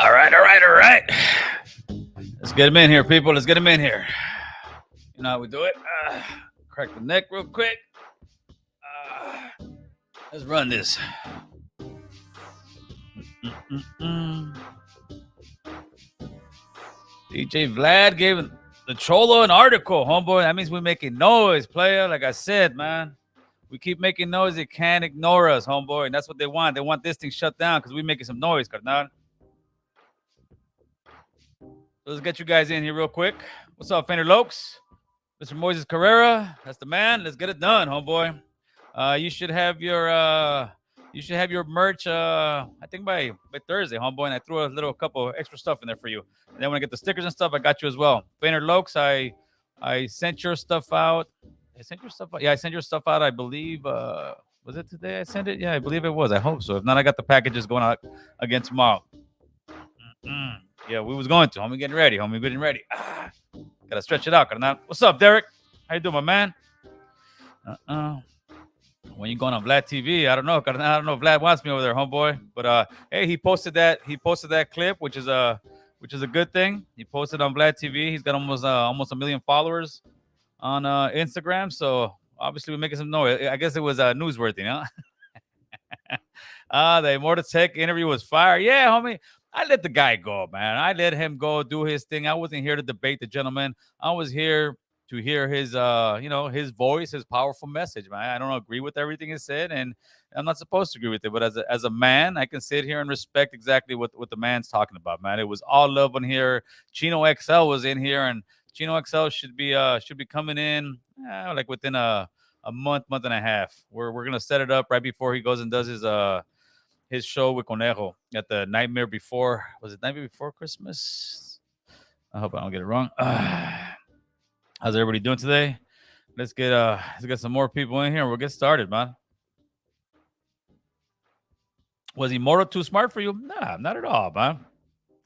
All right, all right, all right. Let's get him in here, people. Let's get him in here. You know how we do it? Crack the neck real quick. Let's run this. DJ Vlad gave the Cholo an article, homeboy. That means we're making noise, player. Like I said, man. We keep making noise. They can't ignore us, homeboy. And that's what they want. They want this thing shut down because we're making some noise, carnal. So let's get you guys in here real quick. What's up, Fender Lokes? Mr. Moises Carrera. That's the man. Let's get it done, homeboy. You should have your merch. I think by Thursday, homeboy. And I threw a couple extra stuff in there for you. And then when I get the stickers and stuff, I got you as well. Fender Lokes, I sent your stuff out. I sent your stuff out. Yeah, I sent your stuff out. I believe. Was it today I sent it? Yeah, I believe it was. I hope so. If not, I got the packages going out again tomorrow. Yeah, we was going to. Homie, getting ready. Homie, getting ready. Gotta stretch it out, carnal. What's up, Derek? How you doing, my man? When you going on Vlad TV, I don't know, carnal. I don't know if Vlad wants me over there, homeboy. But hey, he posted that clip, which is a good thing. He posted on Vlad TV. He's got almost 1 million followers on Instagram. So obviously we're making some noise. I guess it was newsworthy, huh? The Immortal Tech interview was fire. Yeah, homie. I let the guy go, man. I let him go do his thing. I wasn't here to debate the gentleman. I was here to hear his his voice, his powerful message, man. I don't agree with everything he said, and I'm not supposed to agree with it. But as a man, I can sit here and respect exactly what the man's talking about, man. It was all love in here. Chino XL was in here, and Chino XL should be coming in like within a month and a half. We're gonna set it up right before he goes and does his show with Conejo at the Nightmare Before. Was it Nightmare Before Christmas? I hope I don't get it wrong. How's everybody doing today? Let's get some more people in here and we'll get started, man. Was Immortal too smart for you? Nah, not at all, man.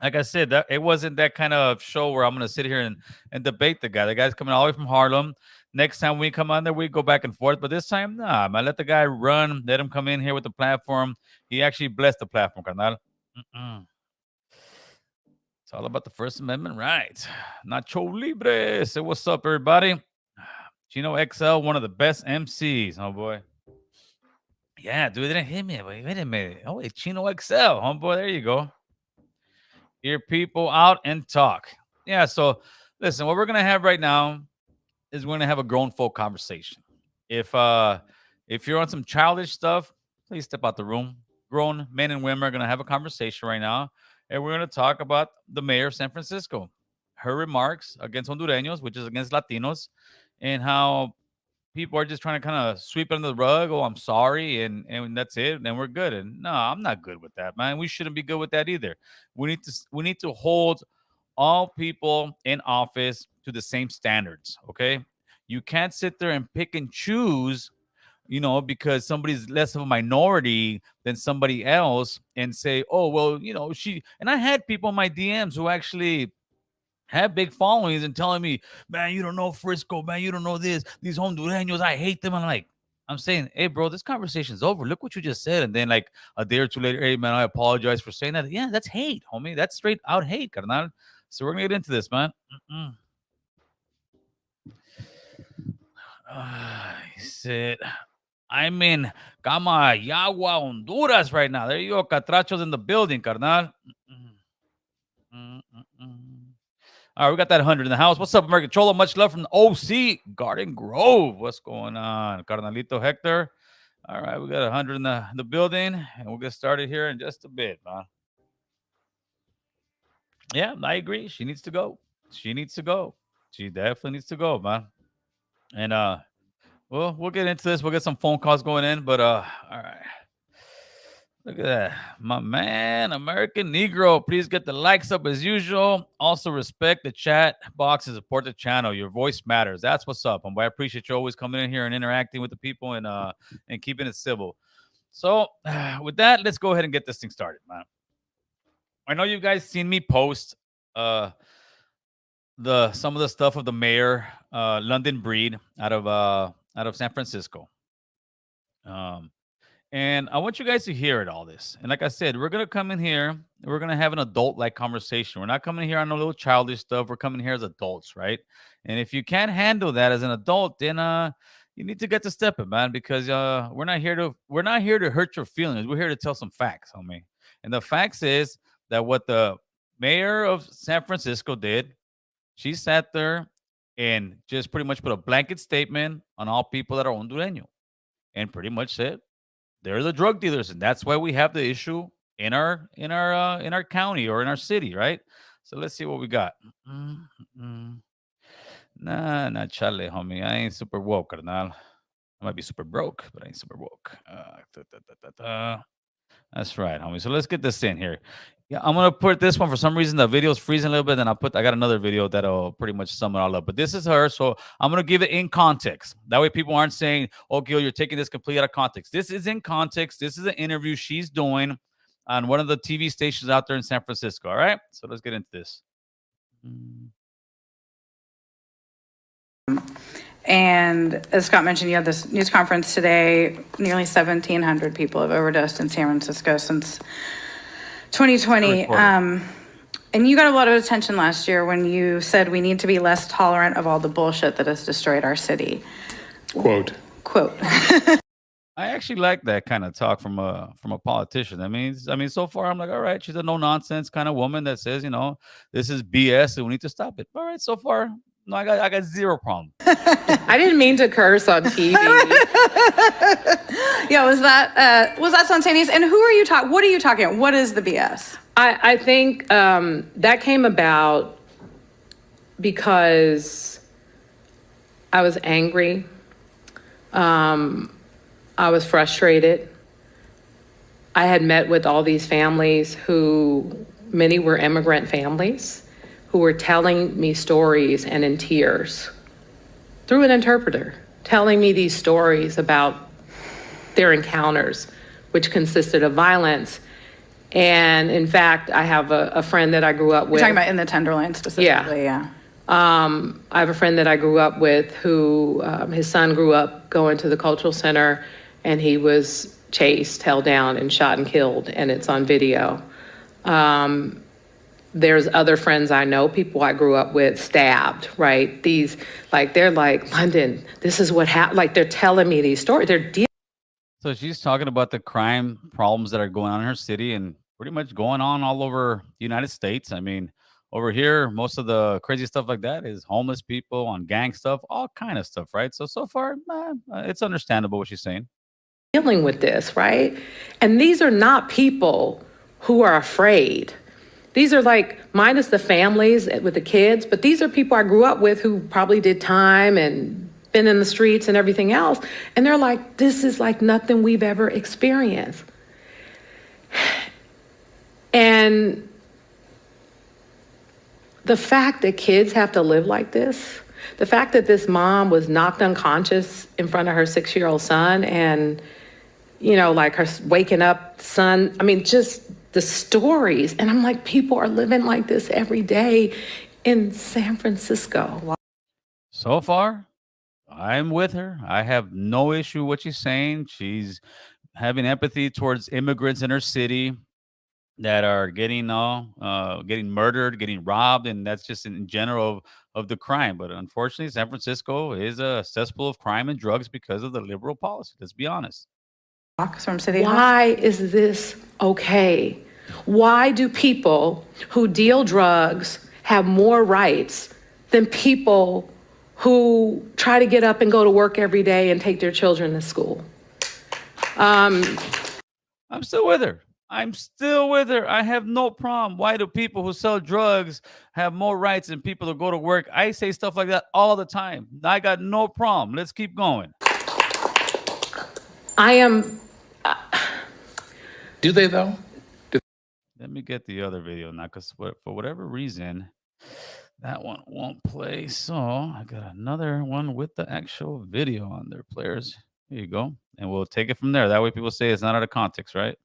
Like I said, that it wasn't that kind of show where I'm gonna sit here and debate the guy. The guy's coming all the way from Harlem. Next time we come on there, we go back and forth. But this time, nah, man, let the guy run. Let him come in here with the platform. He actually blessed the platform, carnal. It's all about the First Amendment, right? Nacho Libre. Say what's up, everybody. Chino XL, one of the best MCs, homeboy. Yeah, dude, it didn't hit me. Wait a minute. Oh, it's Chino XL, homeboy. There you go. Hear people out and talk. Yeah, so listen, what we're gonna have right now is we're gonna have a grown folk conversation. If you're on some childish stuff, please step out the room. Grown men and women are gonna have a conversation right now, and we're gonna talk about the mayor of San Francisco, her remarks against Hondureños, which is against Latinos, and how people are just trying to kind of sweep it under the rug. Oh, I'm sorry, and that's it, and we're good. And no, I'm not good with that, man. We shouldn't be good with that either. We need to hold all people in office to the same standards. Okay, you can't sit there and pick and choose, because somebody's less of a minority than somebody else, and say, oh well, she. And I had people in my DMs who actually have big followings and telling me, man, you don't know Frisco, man, you don't know this. These Hondureños, I hate them. I'm saying, hey, bro, this conversation's over. Look what you just said. And then, like a day or two later, hey, man, I apologize for saying that. Yeah, that's hate, homie. That's straight out hate, carnal. So we're gonna get into this, man. He said, I'm in Camayagua, Honduras right now. There you go. Catracho's in the building, carnal. All right, we got that 100 in the house. What's up, American Cholo? Much love from the OC Garden Grove. What's going on, Carnalito Hector? All right, we got 100 in the building, and we'll get started here in just a bit, man. Yeah, I agree. She needs to go. She needs to go. She definitely needs to go, man. And we'll get into this. We'll get some phone calls going in, but all right. Look at that. My man, American Negro. Please get the likes up as usual. Also, respect the chat box and support the channel. Your voice matters. That's what's up. I appreciate you always coming in here and interacting with the people and keeping it civil. So, with that, let's go ahead and get this thing started, man. I know you guys seen me post uh the some of the stuff of the mayor, London Breed, out of San Francisco. Um, And I want you guys to hear it, all this. And like I said, we're going to come in here. We're going to have an adult like conversation. We're not coming here on a little childish stuff. We're coming here as adults, right? And if you can't handle that as an adult, then you need to get to stepping, man, because we're not here to hurt your feelings. We're here to tell some facts, homie. And the facts is that what the mayor of San Francisco did, she sat there and just pretty much put a blanket statement on all people that are Hondureño and pretty much said they're the drug dealers, and that's why we have the issue in our county or in our city, right? So let's see what we got. Mm, mm. Nah, not chale, homie. I ain't super woke, carnal. I might be super broke, but I ain't super woke. That's right, homie. So let's get this in here. Yeah, I'm gonna put this one for some reason. The video's freezing a little bit. Then I got another video that'll pretty much sum it all up. But this is her, so I'm gonna give it in context. That way, people aren't saying, "Oh, Gil, you're taking this completely out of context." This is in context. This is an interview she's doing on one of the TV stations out there in San Francisco. All right, so let's get into this. Mm. And as Scott mentioned, you had this news conference today. Nearly 1,700 people have overdosed in San Francisco since 2020. And you got a lot of attention last year when you said we need to be less tolerant of all the bullshit that has destroyed our city. Quote. I actually like that kind of talk from a politician. I mean, so far I'm like, all right, she's a no nonsense kind of woman that says, this is BS and we need to stop it. All right, so far, no, I got zero problem. I didn't mean to curse on TV. Yeah, was that spontaneous? And who are you talking? What are you talking about? What is the BS? I think that came about because I was angry. I was frustrated. I had met with all these families who, many were immigrant families, who were telling me stories and in tears through an interpreter, telling me these stories about their encounters, which consisted of violence. And in fact, I have a friend that I grew up with. You're talking about in the Tenderloin specifically, yeah. I have a friend that I grew up with who, his son grew up going to the cultural center and he was chased, held down and shot and killed, and it's on video. There's other friends I know, people I grew up with, stabbed, right? These, they're like, London, this is what happened. Like, they're telling me these stories. So she's talking about the crime problems that are going on in her city and pretty much going on all over the United States. I mean, over here, most of the crazy stuff like that is homeless people on gang stuff, all kind of stuff, right? So far, it's understandable what she's saying. Dealing with this, right? And these are not people who are afraid. These are minus the families with the kids, but these are people I grew up with who probably did time and been in the streets and everything else. And they're like, this is like nothing we've ever experienced. And the fact that kids have to live like this, the fact that this mom was knocked unconscious in front of her 6-year-old son and, her waking up son, just the stories. And I'm like, people are living like this every day in San Francisco. So far, I'm with her. I have no issue with what she's saying. She's having empathy towards immigrants in her city that are getting murdered, getting robbed, and that's just in general of the crime. But unfortunately, San Francisco is a cesspool of crime and drugs because of the liberal policy. Let's be honest. From City Hall. Why is this okay? Why do people who deal drugs have more rights than people who try to get up and go to work every day and take their children to school? I'm still with her. I have no problem. Why do people who sell drugs have more rights than people who go to work? I say stuff like that all the time. I got no problem. Let's keep going. Do they, though? Let me get the other video now, because for whatever reason, that one won't play. So I got another one with the actual video on there, players. Here you go. And we'll take it from there. That way people say it's not out of context, right?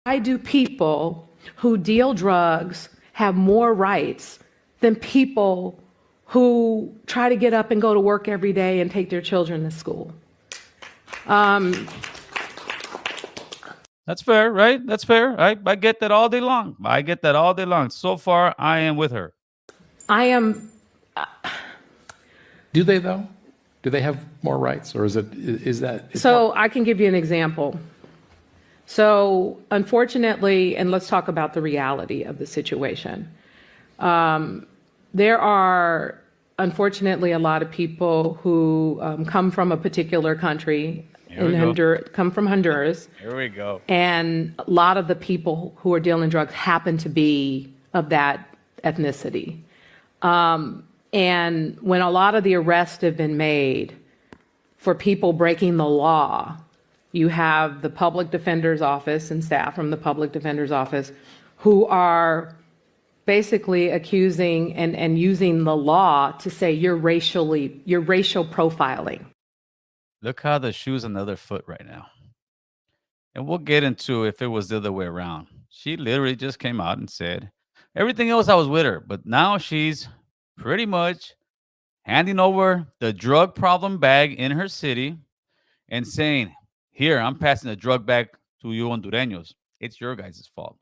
Why do people who deal drugs have more rights than people who try to get up and go to work every day and take their children to school? That's fair, right? That's fair. I get that all day long. I get that all day long. So far, I am with her. I am. Do they, though? Do they have more rights, or is that? So I can give you an example. So unfortunately, and let's talk about the reality of the situation. There are, unfortunately, a lot of people who come from a particular country, come from Honduras. Here we go. And a lot of the people who are dealing drugs happen to be of that ethnicity. And when a lot of the arrests have been made for people breaking the law, you have the public defender's office and staff from the public defender's office who are basically accusing and using the law to say you're racial profiling. Look how the shoe's on the other foot right now. And we'll get into if it was the other way around. She literally just came out and said, everything else I was with her, but now she's pretty much handing over the drug problem bag in her city and saying, here, I'm passing the drug bag to you Hondureños. It's your guys' fault.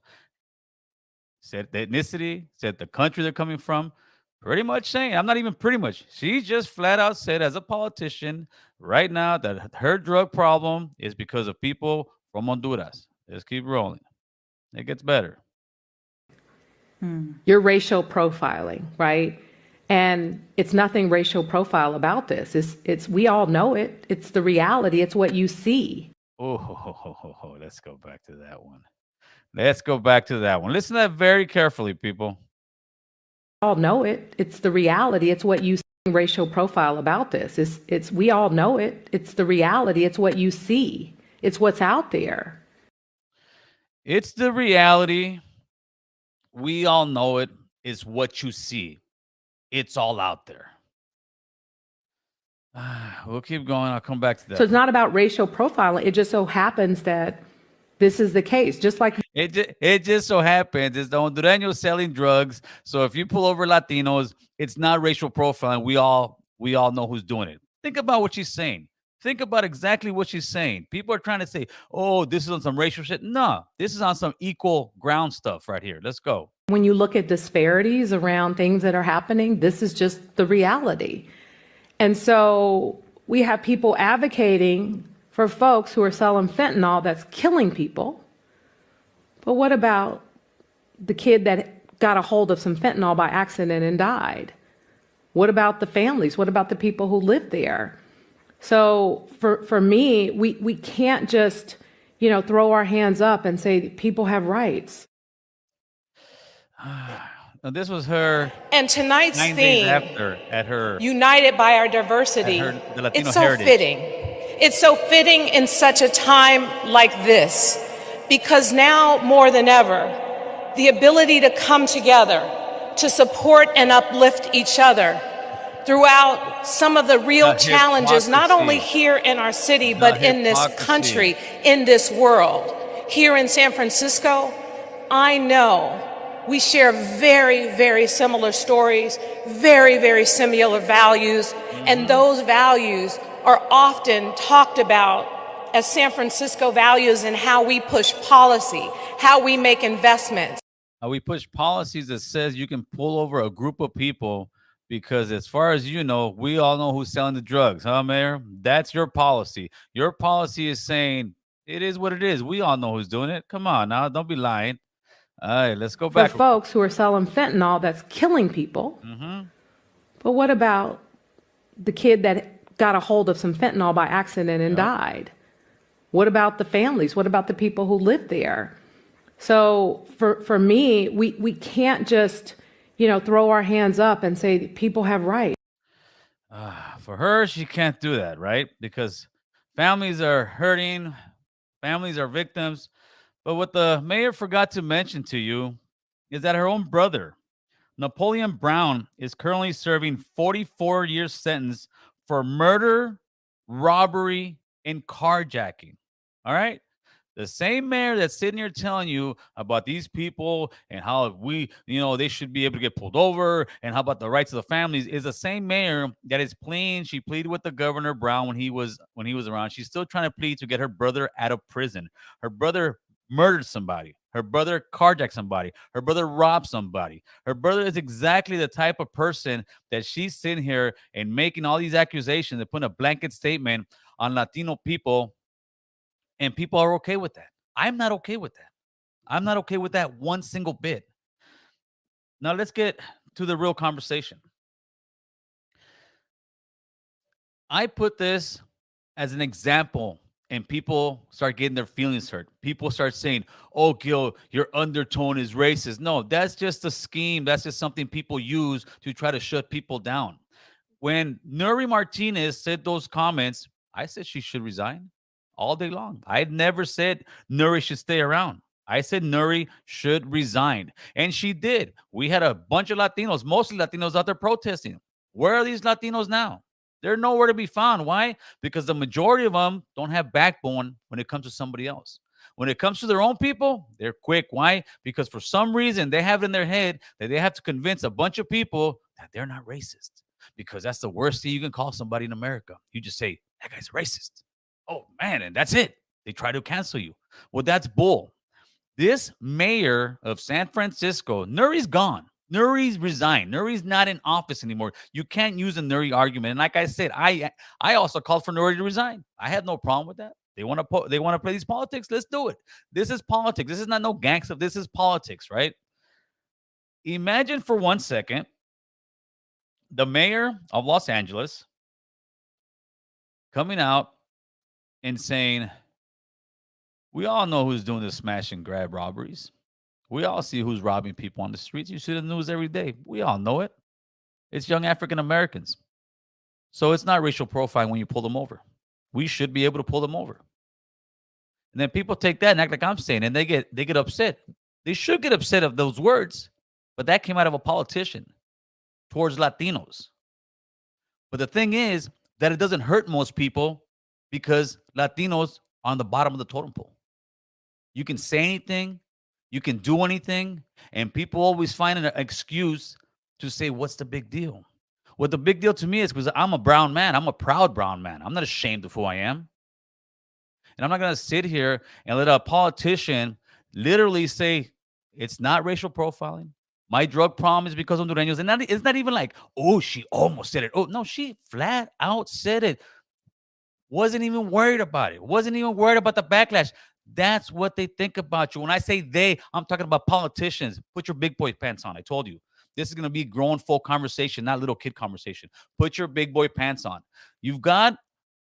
Said the ethnicity, said the country they're coming from. Pretty much saying, I'm not even pretty much. She just flat out said as a politician right now that her drug problem is because of people from Honduras. Let's keep rolling. It gets better. You're racial profiling, right? And it's nothing racial profile about this. It's we all know it. It's the reality. It's what you see. Oh, let's go back to that one. Let's go back to that one. Listen to that very carefully, people. All know it. It's the reality. It's what you see. Racial profile about this. It's we all know it. It's the reality. It's what you see. It's what's out there. It's the reality. We all know it. Is what you see. It's all out there. We'll keep going. I'll come back to that. So it's not about racial profiling. It just so happens that this is the case. Just like it just so happens it's the Hondureños selling drugs. So if you pull over Latinos, it's not racial profiling. We all know who's doing it. Think about what she's saying. Think about exactly what she's saying. People are trying to say, oh, this is on some racial shit. No, this is on some equal ground stuff right here. Let's go. When you look at disparities around things that are happening, this is just the reality. And so we have people advocating for folks who are selling fentanyl that's killing people. But what about the kid that got a hold of some fentanyl by accident and died? What about the families? What about the people who live there? So for me, we can't just, throw our hands up and say people have rights. This was her. And tonight's 9 days theme, after at her United by Our Diversity, the Latino it's so heritage. fitting. It's so fitting in such a time like this, because now more than ever, the ability to come together, to support and uplift each other throughout some of the real Not challenges, not hypocrisy. only here in our city, Not but in this hypocrisy. country, in this world. Here in San Francisco, I know we share very, very similar stories, very, very similar values, and those values are often talked about as San Francisco values and how we push policy, how we make investments. We push policies that says you can pull over a group of people because as far as you know, we all know who's selling the drugs, huh, Mayor? That's your policy. Your policy is saying it is what it is. We all know who's doing it. Come on now, don't be lying. All right, let's go For back. folks who are selling fentanyl that's killing people. But what about the kid that got a hold of some fentanyl by accident and died? What about the families? What about the people who live there? So for me, we can't just, throw our hands up and say people have rights. For her, she can't do that, right? Because families are hurting, families are victims. But what the mayor forgot to mention to you is that her own brother, Napoleon Brown, is currently serving 44-year sentence for murder, robbery, and carjacking. All right? The same mayor that's sitting here telling you about these people and how they should be able to get pulled over and how about the rights of the families is the same mayor that is pleading. She pleaded with the Governor Brown when he was around. She's still trying to plead to get her brother out of prison. Her brother murdered somebody. Her brother carjacked somebody. Her brother robbed somebody. Her brother is exactly the type of person that she's sitting here and making all these accusations and putting a blanket statement on Latino people, and people are okay with that. I'm not okay with that. I'm not okay with that one single bit. Now let's get to the real conversation. I put this as an example, and people start getting their feelings hurt. People start saying, "Oh, Gil, your undertone is racist." No, that's just a scheme. That's just something people use to try to shut people down. When Nuri Martinez said those comments, I said she should resign all day long. I never said Nuri should stay around. I said Nuri should resign. And she did. We had a bunch of Latinos, mostly Latinos out there protesting. Where are these Latinos now? They're nowhere to be found. Why? Because the majority of them don't have backbone when it comes to somebody else. When it comes to their own people, they're quick. Why? Because for some reason, they have it in their head that they have to convince a bunch of people that they're not racist. Because that's the worst thing you can call somebody in America. You just say, that guy's racist. Oh, man, and that's it. They try to cancel you. Well, that's bull. This mayor of San Francisco, Nuri's gone. Nuri's resigned. Nuri's not in office anymore. You can't use a Nuri argument. And like I said, I also called for Nuri to resign. I had no problem with that. They want to play these politics. Let's do it. This is politics. This is not no gang stuff. This is politics, right? Imagine for 1 second the mayor of Los Angeles coming out and saying, we all know who's doing the smash and grab robberies. We all see who's robbing people on the streets. You see the news every day. We all know it. It's young African Americans. So it's not racial profiling when you pull them over. We should be able to pull them over. And then people take that and act like I'm saying, and they get upset. They should get upset of those words, but that came out of a politician towards Latinos. But the thing is that it doesn't hurt most people because Latinos are on the bottom of the totem pole. You can say anything, you can do anything, and people always find an excuse to say, what's the big deal? What the big deal to me is because I'm a brown man. I'm a proud brown man. I'm not ashamed of who I am. And I'm not going to sit here and let a politician literally say it's not racial profiling. My drug problem is because of Hondureños. And it's not even like, oh, she almost said it. Oh, no, she flat out said it. Wasn't even worried about it. Wasn't even worried about the backlash. That's what they think about you. When I say they, I'm talking about politicians. Put your big boy pants on. I told you. This is going to be grown folk conversation, not little kid conversation. Put your big boy pants on. You've got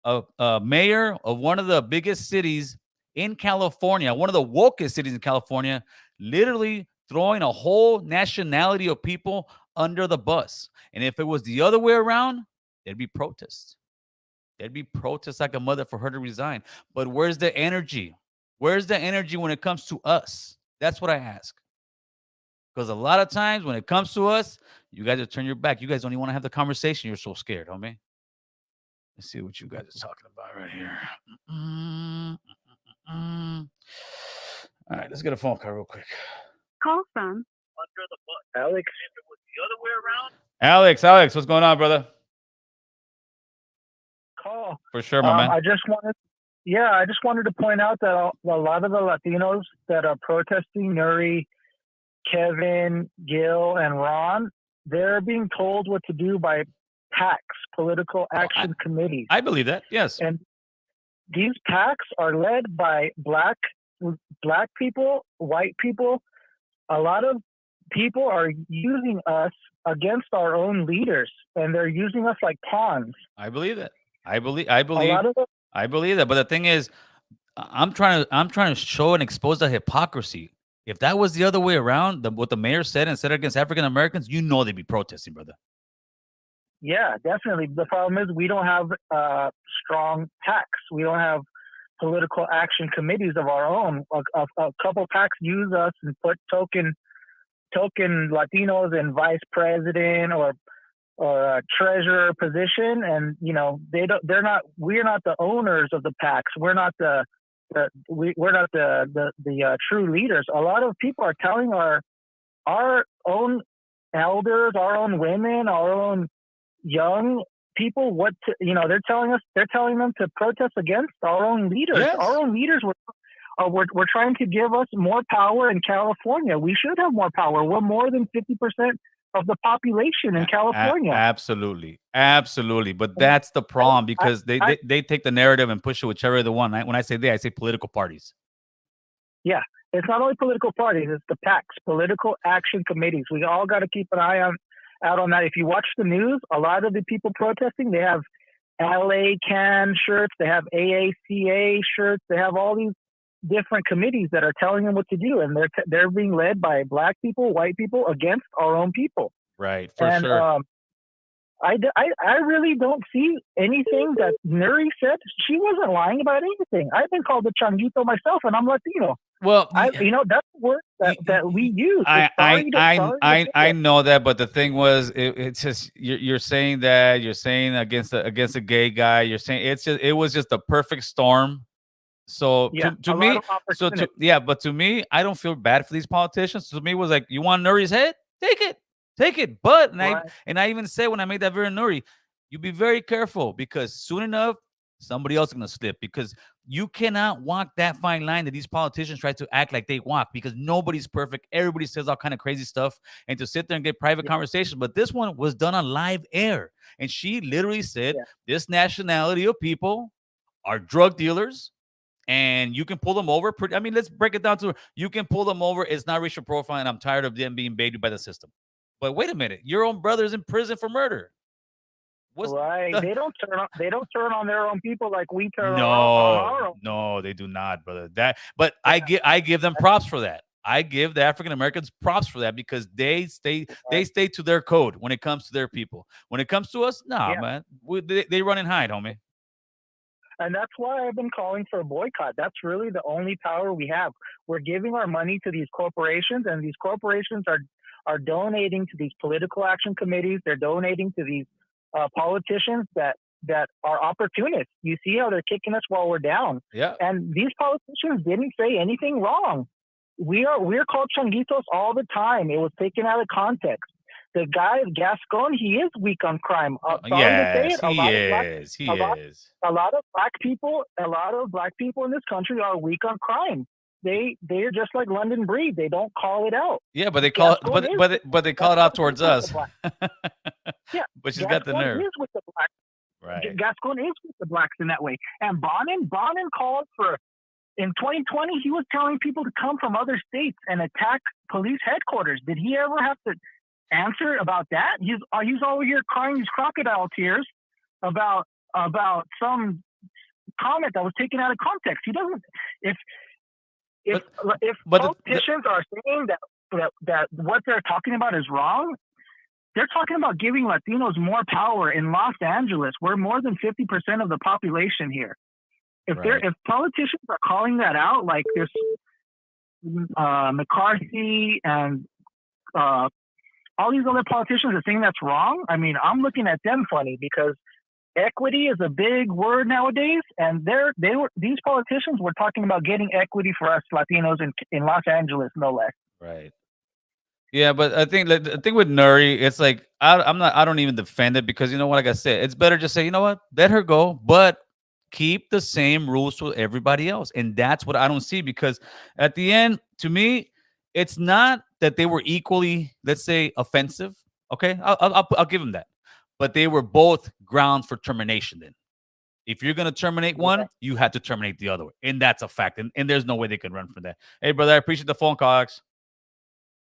a mayor of one of the biggest cities in California, one of the wokest cities in California, literally throwing a whole nationality of people under the bus. And if it was the other way around, there'd be protests. There'd be protests like a mother for her to resign. But where's the energy? Where's the energy when it comes to us? That's what I ask. Because a lot of times when it comes to us, you guys will turn your back. You guys don't even want to have the conversation. You're so scared, homie. Let's see what you guys are talking about right here. All right, let's get a phone call real quick. Call from Alex. If it was the other way around. Alex, what's going on, brother? Call. For sure, my man. I just wanted to point out that a lot of the Latinos that are protesting, Nuri, Kevin, Gil, and Ron, they're being told what to do by PACs, political action committees. I believe that, yes. And these PACs are led by black people, white people. A lot of people are using us against our own leaders, and they're using us like pawns. I believe that. I believe A lot of them, I believe that. But the thing is, I'm trying to show and expose the hypocrisy. If that was the other way around, what the mayor said and said against African Americans, you know they'd be protesting, brother. yeah, definitely. The problem is we don't have strong PACs. We don't have political action committees of our own. A couple PACs use us and put token Latinos in vice president or a treasurer position, and we're not the owners of the PACs. We're not the true leaders. A lot of people are telling our own elders, our own women, our own young people they're telling them to protest against our own leaders. Yes. Our own leaders were trying to give us more power in California. We should have more power. We're more than 50% of the population in California. Absolutely. But that's the problem, because they take the narrative and push it whichever the one. When I say they, I say political parties. Yeah, it's not only political parties, it's the PACs, political action committees. We all got to keep an eye out on that. If you watch the news, a lot of the people protesting, they have LA CAN shirts, they have AACA shirts, they have all these different committees that are telling them what to do, and they're being led by black people, white people against our own people. Right, for sure. I really don't see anything that Nuri said. She wasn't lying about anything. I've been called a changuito myself, and I'm Latino. Well, that's the word that we use. I know that, but the thing was, it's just you're saying that against a gay guy. You're saying it was just a perfect storm. So to me, but to me, I don't feel bad for these politicians. To me, it was like, you want Nuri's head? Take it. But I even said when I made that video, Nuri, you be very careful, because soon enough somebody else is gonna slip, because you cannot walk that fine line that these politicians try to act like they walk, because nobody's perfect. Everybody says all kind of crazy stuff, and to sit there and get private conversations. But this one was done on live air, and she literally said this nationality of people are drug dealers, and you can pull them over. Let's break it down to you can pull them over. It's not racial profiling. I'm tired of them being babied by the system. But wait a minute, your own brother's in prison for murder. They don't turn on their own people like we turn on our own. No, they do not, brother. I give them props for that. I give the African Americans props for that, because they stay to their code when it comes to their people. When it comes to us, man, they run and hide, homie. And that's why I've been calling for a boycott. That's really the only power we have. We're giving our money to these corporations, and these corporations are donating to these political action committees. They're donating to these politicians that are opportunists. You see how they're kicking us while we're down. Yeah. And these politicians didn't say anything wrong. We're called changuitos all the time. It was taken out of context. The guy Gascon, he is weak on crime. Yes, he is. A lot of black people in this country are weak on crime. They're just like London Breed. They don't call it out. Yeah, but they call it, but they call it out towards us. Yeah, but she's got the nerve. Is with the blacks. Right. Gascon is with the blacks in that way. And Bonin called for, in 2020, he was telling people to come from other states and attack police headquarters. Did he ever have to answer about that? He's over here crying these crocodile tears about some comment that was taken out of context. He doesn't. If politicians are saying that what they're talking about is wrong, they're talking about giving Latinos more power in Los Angeles. We're more than 50% of the population here. If politicians are calling that out, like this McCarthy and all these other politicians are saying that's wrong, I'm looking at them funny, because equity is a big word nowadays, and these politicians were talking about getting equity for us Latinos in Los Angeles, no less. Right. Yeah, but I think the thing with Nuri, it's like I don't even defend it, because you know what, like I said, it's better just say, you know what, let her go, but keep the same rules to everybody else. And that's what I don't see, because at the end, to me, it's not that they were equally, let's say, offensive. Okay, I'll give them that, but they were both grounds for termination. Then, if you're gonna terminate one, you had to terminate the other one, and that's a fact. And there's no way they could run from that. Hey, brother, I appreciate the phone call, Alex.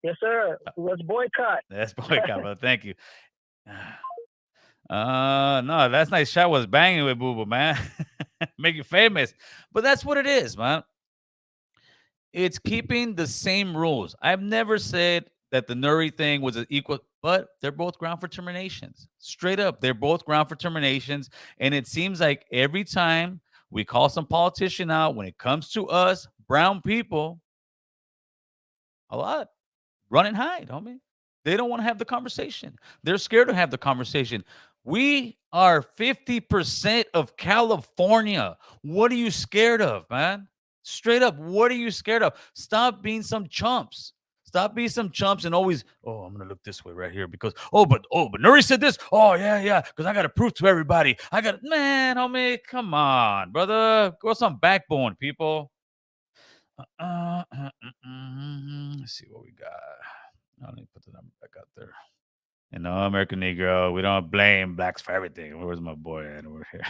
Yes, sir. Let's boycott. Let's boycott, brother. Thank you. No, last night's shot was banging with Boo Boo, man. Make you famous. But that's what it is, man. It's keeping the same rules. I've never said that the Nuri thing was an equal, but they're both ground for terminations. Straight up, they're both ground for terminations. And it seems like every time We call some politician out. When it comes to us, brown people, a lot run and hide, homie. They don't want to have the conversation. They're scared to have the conversation. We are 50% of California. What are you scared of, man? Straight up, what are you scared of? Stop being some chumps. Stop being some chumps and always, oh, I'm gonna look this way right here because but Nuri said this. Oh, yeah, because I gotta prove to everybody. Man, homie, come on, brother. Grow some backbone, people. Let's see what we got. Let me put the number back out there. American Negro, we don't blame blacks for everything. Where's my boy at over here?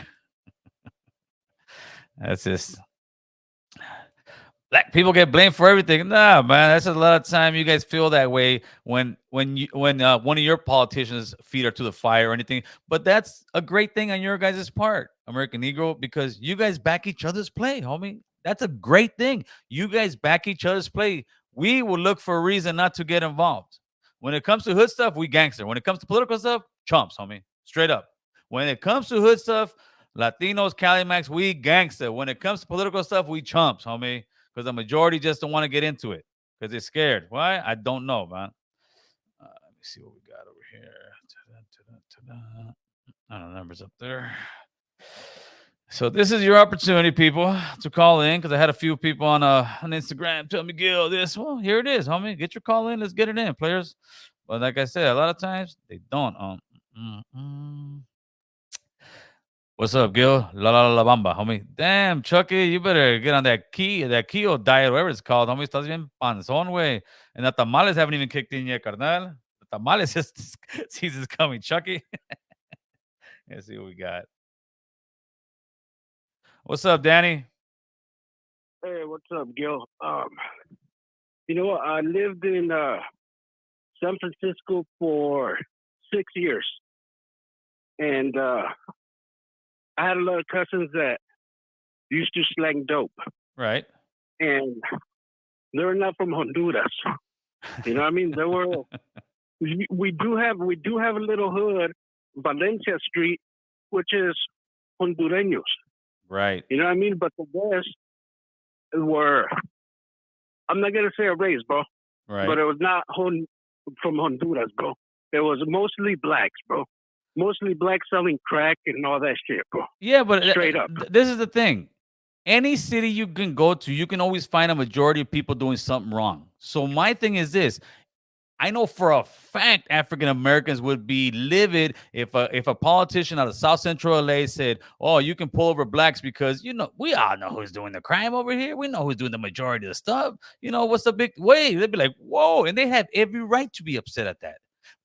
That's just black people get blamed for everything. Nah, man, that's a lot of time you guys feel that way when one of your politicians' feet are to the fire or anything. But that's a great thing on your guys' part, American Negro, because you guys back each other's play, homie. That's a great thing. You guys back each other's play. We will look for a reason not to get involved. When it comes to hood stuff, we gangster. When it comes to political stuff, chumps, homie. Straight up. When it comes to hood stuff, Latinos, Cali Max, we gangster. When it comes to political stuff, we chumps, homie. Because the majority just don't want to get into it because they're scared. Why? I don't know, man. Let me see what we got over here. I don't know, numbers up there. So this is your opportunity, people, to call in because I had a few people on Instagram tell me, Gil, this. Well, here it is, homie. Get your call in. Let's get it in, players. But like I said, a lot of times they don't. What's up, Gil? La bamba, homie. Damn, Chucky, you better get on that keto diet, whatever it's called, homie. Estás bien panzón, way. And the tamales haven't even kicked in yet, carnal. The tamales season's coming, Chucky. Let's see what we got. What's up, Danny? Hey, what's up, Gil? You know, I lived in San Francisco for 6 years, and I had a lot of cousins that used to slang dope. Right. And they're not from Honduras. You know what I mean? They were. We do have a little hood, Valencia Street, which is Hondureños. Right. You know what I mean? But the rest were, I'm not going to say a race, bro. Right. But it was not from Honduras, bro. It was mostly blacks, bro. Mostly blacks selling crack and all that shit, bro. Yeah, but Straight up. This is the thing. Any city you can go to, you can always find a majority of people doing something wrong. So my thing is this. I know for a fact African Americans would be livid if a politician out of South Central LA said, "Oh, you can pull over blacks because we all know who's doing the crime over here. We know who's doing the majority of the stuff. What's the big way?" They'd be like, "Whoa!" And they have every right to be upset at that.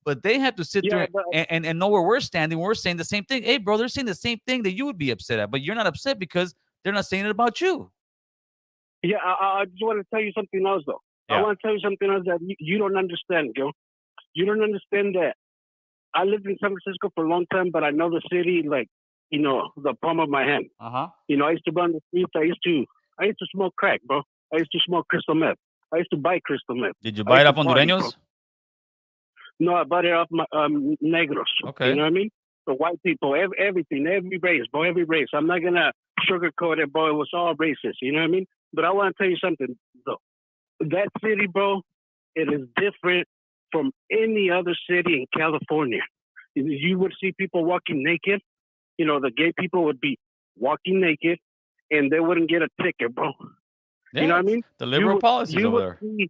But they have to sit there and know where we're standing. We're saying the same thing. Hey, bro, they're saying the same thing that you would be upset at, but you're not upset because they're not saying it about you. Yeah, I just want to tell you something else, though. Yeah. I want to tell you something else that you don't understand, Gil. You don't understand that I lived in San Francisco for a long time, but I know the city like, the palm of my hand. Uh-huh. I used to run the streets. I used to smoke crack, bro. I used to smoke crystal meth. I used to buy crystal meth. Did you buy it off Hondureños? No, I bought it off my negros. Okay. You know what I mean? The white people, everything, every race, bro, every race. I'm not going to sugarcoat it, bro. It was all racist. You know what I mean? But I want to tell you something, though. That city, bro, it is different from any other city in California. You would see people walking naked. The gay people would be walking naked, and they wouldn't get a ticket, bro. Yeah, you know what I mean? The liberal policies over there.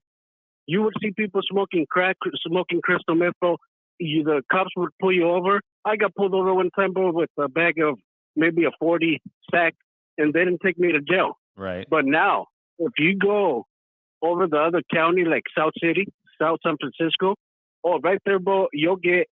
You would see people smoking crack, smoking crystal meth, bro. The cops would pull you over. I got pulled over one time, bro, with a bag of maybe a 40 sack, and they didn't take me to jail. Right. But now, if you go over the other county, like South City, South San Francisco, right there, bro, you'll get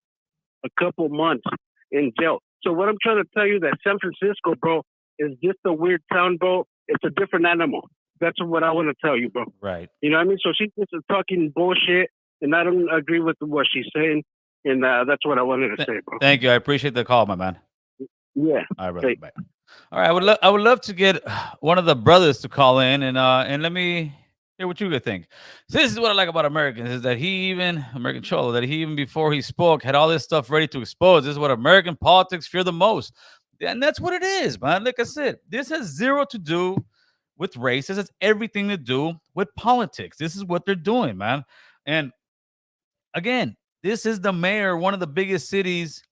a couple months in jail. So what I'm trying to tell you that San Francisco, bro, is just a weird town, bro. It's a different animal. That's what I want to tell you, bro. Right. You know what I mean? So she's just talking bullshit, and I don't agree with what she's saying, and that's what I wanted to say, bro. Thank you. I appreciate the call, my man. Yeah. All right, brother. Bye. All right. I would love to get one of the brothers to call in and let me hear what you think. So this is what I like about Americans is that American Cholo, that he even before he spoke had all this stuff ready to expose. This is what American politics fear the most. And that's what it is, man. Like I said, this has zero to do with race. This has everything to do with politics. This is what they're doing, man. And again, this is the mayor, one of the biggest cities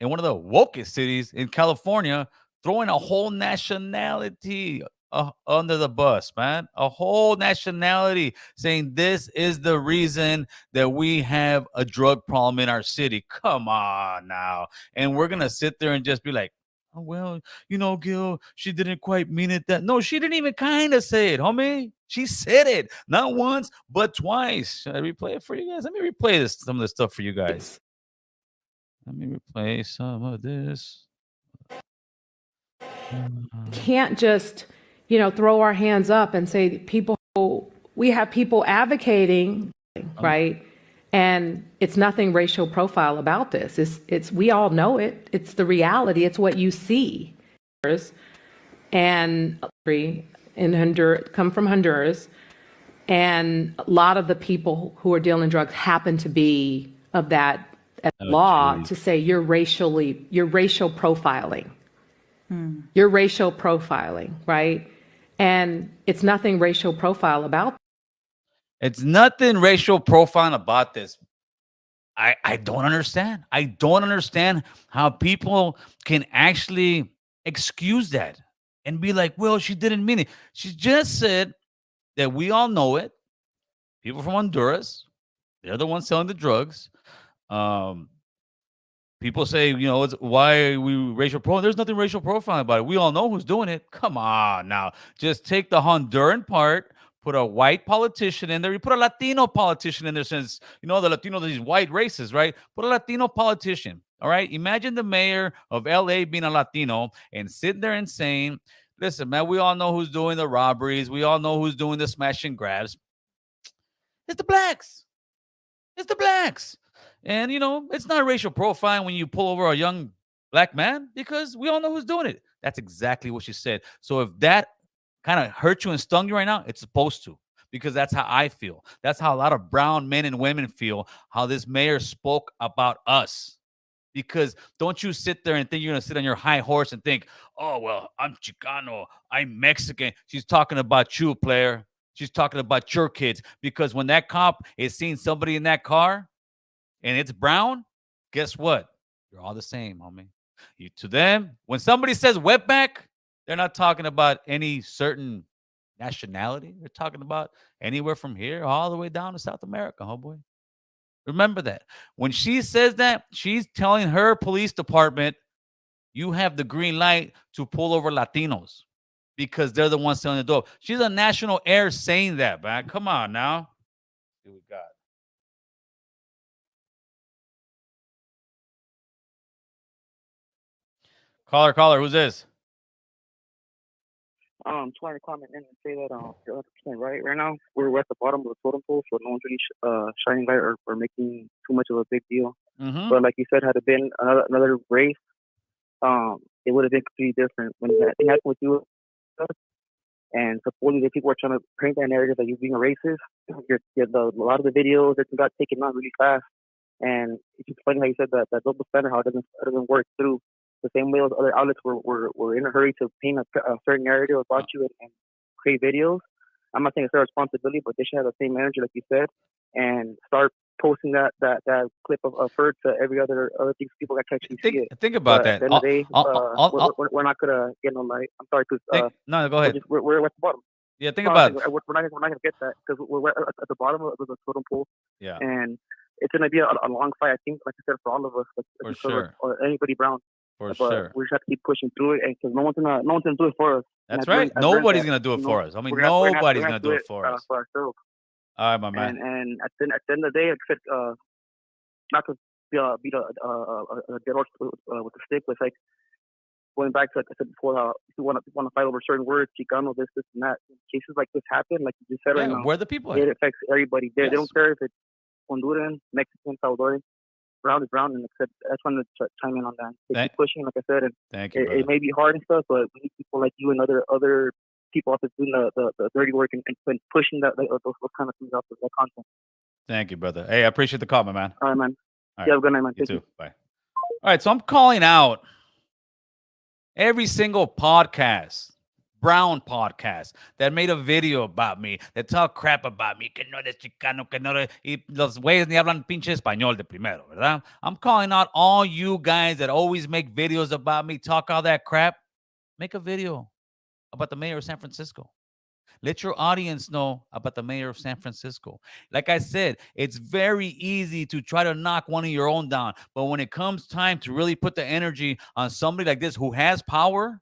and one of the wokest cities in California, throwing a whole nationality under the bus, man. A whole nationality saying this is the reason that we have a drug problem in our city. Come on now. And we're going to sit there and just be like, oh, well, Gil, she didn't quite mean it that. No, she didn't even kind of say it, homie. She said it not once, but twice. Should I replay it for you guys? Let me replay some of this stuff for you guys. Let me replay some of this. Can't just, throw our hands up and say we have people advocating, right? And it's nothing racial profile about this. It's we all know it. It's the reality. It's what you see. And in Honduras, come from Honduras, and a lot of the people who are dealing drugs happen to be of that law geez. To say you're racial profiling. You're racial profiling, right? And it's nothing racial profile about. It's nothing racial profiling about this. I don't understand. I don't understand how people can actually excuse that and be like, well, she didn't mean it. She just said that we all know it. People from Honduras, they're the ones selling the drugs. People say, it's why we racial profiling. There's nothing racial profiling about it. We all know who's doing it. Come on now. Just take the Honduran part, put a white politician in there. You put a Latino politician in there since, the Latinos, these white races, right? Put a Latino politician, all right? Imagine the mayor of LA being a Latino and sitting there and saying, listen, man, we all know who's doing the robberies. We all know who's doing the smash and grabs. It's the blacks. It's the blacks. And, it's not racial profiling when you pull over a young black man because we all know who's doing it. That's exactly what she said. So if that kind of hurt you and stung you right now, it's supposed to, because that's how I feel. That's how a lot of brown men and women feel, how this mayor spoke about us. Because don't you sit there and think you're going to sit on your high horse and think, oh, well, I'm Chicano, I'm Mexican. She's talking about you, player. She's talking about your kids. Because when that cop is seeing somebody in that car and it's brown, guess what? You're all the same, homie. To them, when somebody says wetback, they're not talking about any certain nationality. They're talking about anywhere from here all the way down to South America, homeboy. Remember that. When she says that, she's telling her police department, you have the green light to pull over Latinos because they're the ones selling the dope. She's a national heir saying that, man. Come on now. Here we got. Caller, who's this? Just wanted to comment in and say that you're 100% right now. We're at the bottom of the totem pole, so no one's really shining light or making too much of a big deal. Mm-hmm. But like you said, had it been another race, it would have been completely different. When that thing happened with you, and supposedly people were trying to paint that narrative that you're being a racist, a lot of the videos that got taken out really fast. And it's just funny how you said that double standard, how it doesn't work through. The same way as other outlets were in a hurry to paint a certain narrative about you and create videos. I'm not saying it's their responsibility, but they should have the same energy, like you said, and start posting that clip of her to every other things people that can actually see it. Think about that. At the end of the day, we're not gonna get no light. I'm sorry, because no, go ahead. We're at the bottom. Yeah, think about it. We're not gonna get that because we're at the bottom of the totem pole. Yeah, and it's gonna be a long fight. I think, like I said, for all of us, for sure, or anybody brown. For but sure. We just have to keep pushing through it, and because no one's gonna do it for us. That's right. Nobody's gonna do it for us. I mean, nobody's gonna do it for us. For ourselves. All right, my man. And at the end of the day, like I said, not to beat a dead horse with a stick, but it's like going back to, like I said before, how if you want to fight over certain words, Chicano, this and that. Cases like this happen, like you just said right now. Where the people it affects everybody. They don't care if it's Honduran, Mexican, Salvadoran. Brown is brown, and I just wanted to chime in on that. Keep pushing, like I said, and thank you, it may be hard and stuff, but we need people like you and other people out there doing the dirty work and pushing those kind of things out there, that content. Thank you, brother. Hey, I appreciate the call, my man. All right, man. All right. You have a good night, man. You too. Bye. All right, so I'm calling out Every single podcast, Brown podcast, that made a video about me, that talk crap about me, que no eres chicano, que no eres, y los güeyes ni hablan pinche español de primero, ¿verdad? I'm calling out all you guys that always make videos about me, talk all that crap. Make a video about the mayor of San Francisco. Let your audience know about the mayor of San Francisco. Like I said, it's very easy to try to knock one of your own down. But when it comes time to really put the energy on somebody like this who has power,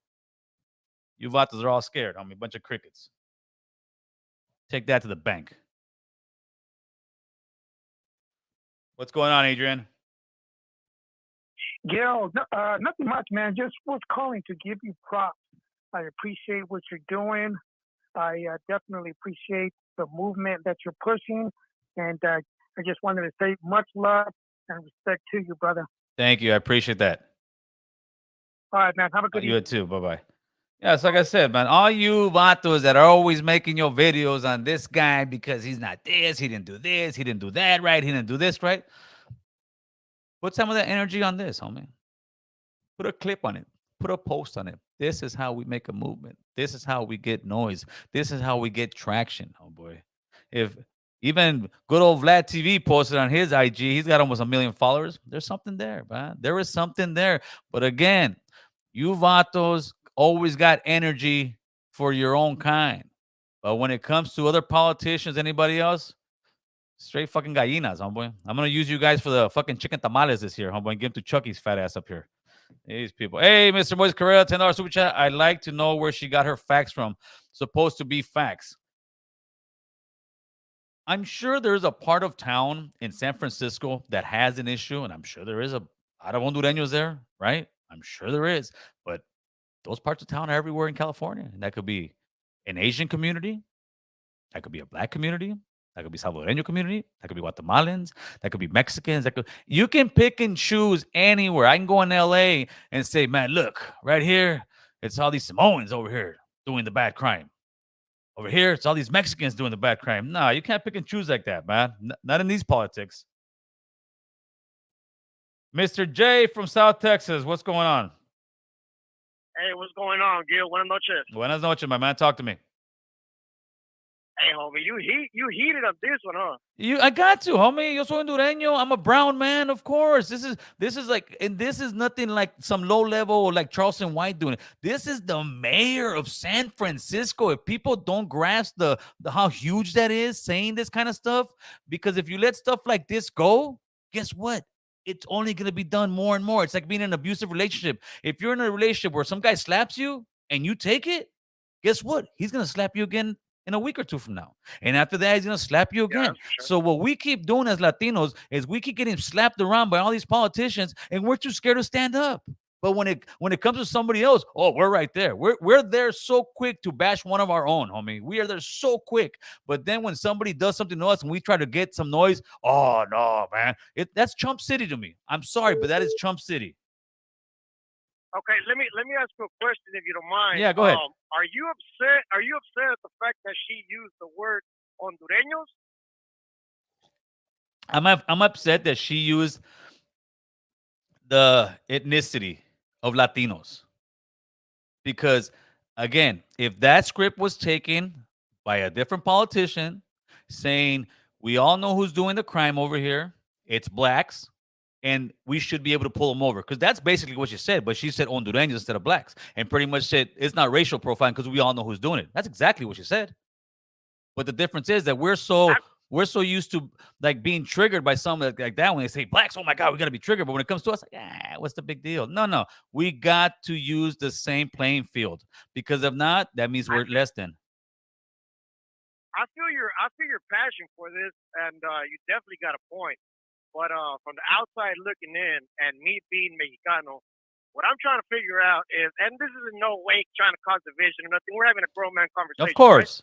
you vatos are all scared. I mean, a bunch of crickets. Take that to the bank. What's going on, Adrian? Gil, nothing much, man. Just was calling to give you props. I appreciate what you're doing. I definitely appreciate the movement that you're pushing. And I just wanted to say much love and respect to you, brother. Thank you. I appreciate that. All right, man. Have a good You evening. too. Bye-bye. Yeah, it's like I said, man, all you vatos that are always making your videos on this guy because he's not this, he didn't do this, he didn't do that right, he didn't do this right. Put some of that energy on this, homie. Put a clip on it. Put a post on it. This is how we make a movement. This is how we get noise. This is how we get traction, oh boy. If even good old Vlad TV posted on his IG, he's got almost 1 million followers. There's something there, man. There is something there. But again, you vatos always got energy for your own kind. But when it comes to other politicians, anybody else, straight fucking gallinas, homeboy. I'm going to use you guys for the fucking chicken tamales this year, homeboy, and give them to Chucky's fat ass up here. These people. Hey, Mr. Moise Correa, $10 super chat. I'd like to know where she got her facts from. Supposed to be facts. I'm sure there's a part of town in San Francisco that has an issue, and I'm sure there is a lot of Hondureños there, right? I'm sure there is. But those parts of town are everywhere in California. And that could be an Asian community. That could be a black community. That could be Salvadoreño community. That could be Guatemalans. That could be Mexicans. You can pick and choose anywhere. I can go in LA and say, man, look, right here, it's all these Samoans over here doing the bad crime. Over here, it's all these Mexicans doing the bad crime. No, you can't pick and choose like that, man. Not in these politics. Mr. J from South Texas, what's going on? Hey, what's going on, Gil? Buenas noches. Buenas noches, my man. Talk to me. Hey, homie, you heated up this one, huh? I got to, homie. Yo soy hondureño. I'm a brown man, of course. This is like, and this is nothing like some low level like Charleston White doing it. This is the mayor of San Francisco. If people don't grasp the how huge that is, saying this kind of stuff, because if you let stuff like this go, guess what? It's only gonna be done more and more. It's like being in an abusive relationship. If you're in a relationship where some guy slaps you and you take it, guess what? He's gonna slap you again in a week or two from now. And after that, he's going to slap you again. Sure. So what we keep doing as Latinos is we keep getting slapped around by all these politicians, and we're too scared to stand up. But when it comes to somebody else, oh, we're right there. We're there so quick to bash one of our own, homie. We are there so quick. But then when somebody does something to us and we try to get some noise, oh no, man. That's Trump City to me. I'm sorry, but that is Trump City. Okay, let me ask you a question if you don't mind. Yeah, go ahead. Are you upset? Are you upset at the fact that she used the word Hondureños? I'm upset that she used the ethnicity of Latinos. Because again, if that script was taken by a different politician saying, we all know who's doing the crime over here, it's blacks, and we should be able to pull them over. Because that's basically what she said. But she said Hondureños instead of blacks. And pretty much said it's not racial profiling because we all know who's doing it. That's exactly what she said. But the difference is that we're so used to like being triggered by something like that when they say blacks, oh my God, we got to be triggered. But when it comes to us, like, what's the big deal? No. We got to use the same playing field. Because if not, that means we're less than. I feel your passion for this, and you definitely got a point. But from the outside looking in, and me being Mexicano, what I'm trying to figure out is, and this is in no way trying to cause division or nothing. We're having a grown man conversation. Of course.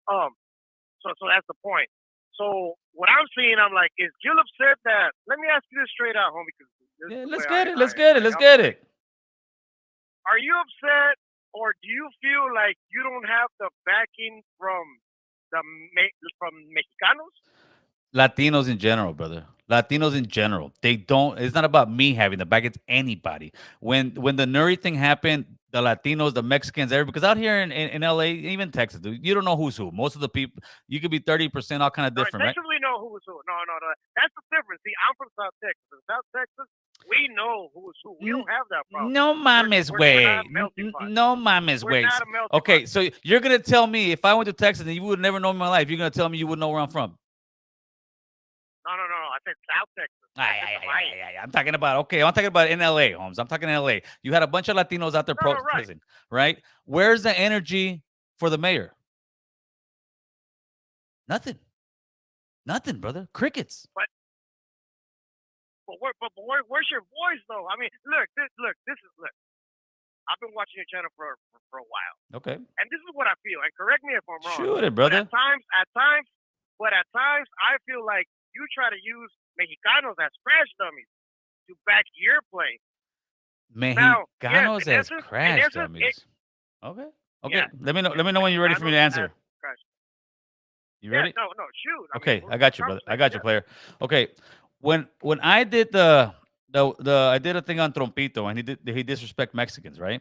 Right? So that's the point. So what I'm seeing, I'm like, is Gil upset that? Let me ask you this straight out, homie. Let's get it. Are you upset, or do you feel like you don't have the backing from Mexicanos? Latinos in general, brother. Latinos in general. They don't. It's not about me having the back. It's anybody. When the Nuri thing happened, the Latinos, the Mexicans, everybody. Because out here in LA, even Texas, dude, you don't know who's who. Most of the people, you could be 30% all kind of No, different, right? definitely know who is who. No. That's the difference. See, I'm from South Texas. In South Texas, we know who is who. We don't have that problem. No mames, we're not way. a melting pot. No mames, We're way. not a melting Okay, pot. so you're gonna tell me if I went to Texas and you would never know me in my life, you're gonna tell me you wouldn't know where I'm from. No. I said South Texas. I'm talking about I'm talking about in LA, Holmes. I'm talking in LA. You had a bunch of Latinos out there No, right. protesting, right? Where's the energy for the mayor? Nothing, brother. Crickets. But where's your voice though? I mean, look. I've been watching your channel for a while, Okay. and this is what I feel. And correct me if I'm wrong. Shoot it, But brother. at times, I feel like you try to use Mexicanos as crash dummies to back your play. Mexicanos Now, yes, in as essence- crash in essence, dummies. Okay. Yeah. Let me know when you're ready for me to Mexicanos answer. as crash- You ready? Yeah, no, shoot. I Okay, mean, I got you, brother. I got you, player. Okay, when I did the I did a thing on Trompito and he disrespect Mexicans, right?